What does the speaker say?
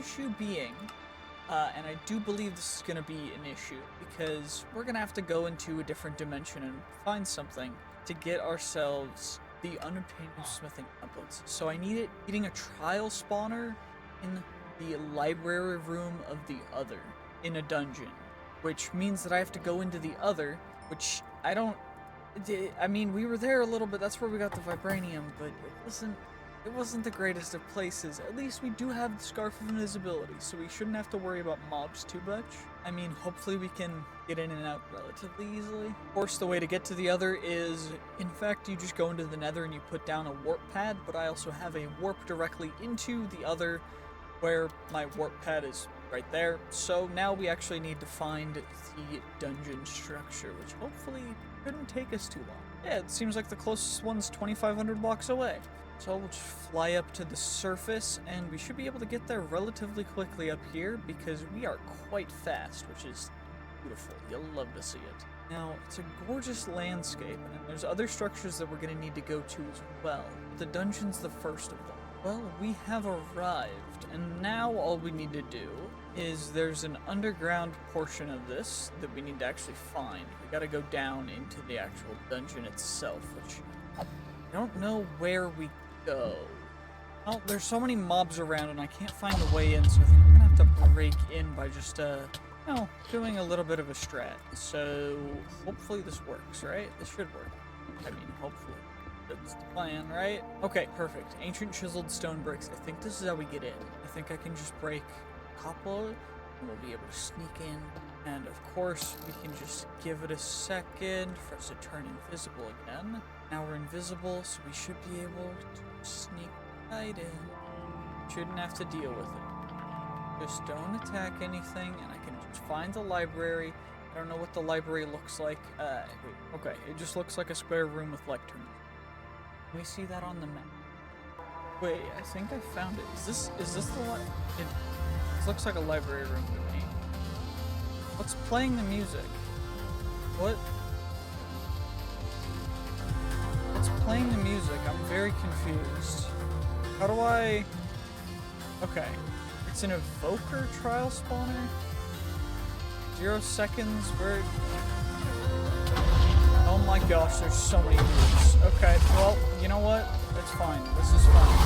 issue being, and I do believe this is going to be an issue, because we're going to have to go into a different dimension and find something to get ourselves the Unobtanium smithing templates. So I needing a trial spawner in the library room of the other, in a dungeon, which means that I have to go into the other, which I mean, we were there a little bit, that's where we got the vibranium, but it wasn't the greatest of places. At least we do have the Scarf of Invisibility, so we shouldn't have to worry about mobs too much. I mean, hopefully we can get in and out relatively easily. Of course, the way to get to the other is, in fact, you just go into the nether and you put down a warp pad, but I also have a warp directly into the other, where my warp pad is right there. So now we actually need to find the dungeon structure, which hopefully shouldn't take us too long. Yeah, it seems like the closest one's 2,500 blocks away. So we'll just fly up to the surface, and we should be able to get there relatively quickly up here, because we are quite fast, which is beautiful. You'll love to see it. Now, it's a gorgeous landscape, and there's other structures that we're going to need to go to as well. The dungeon's the first of them. Well, we have arrived, and now all we need to do is there's an underground portion of this that we need to actually find. We gotta go down into the actual dungeon itself, which I don't know where we go. Oh, there's so many mobs around and I can't find the way in, so I think I'm gonna have to break in by just, doing a little bit of a strat. So, hopefully this works, right? This should work. I mean, hopefully. That's the plan, right? Okay, perfect. Ancient chiseled stone bricks. I think this is how we get in. I think I can just break a couple, and we'll be able to sneak in. And of course, we can just give it a second for us to turn invisible again. Now we're invisible, so we should be able to sneak right in. Shouldn't have to deal with it. Just don't attack anything, and I can just find the library. I don't know what the library looks like. Okay, it just looks like a square room with lecterns. Can we see that on the map? Wait, I think I found it. Is this the one? It looks like a library room to me. What's playing the music? What? What's playing the music? I'm very confused. How do I... Okay. It's an evoker trial spawner? 0 seconds, where... Oh my gosh, there's so many moves. Okay, well, you know what? It's fine. This is fine.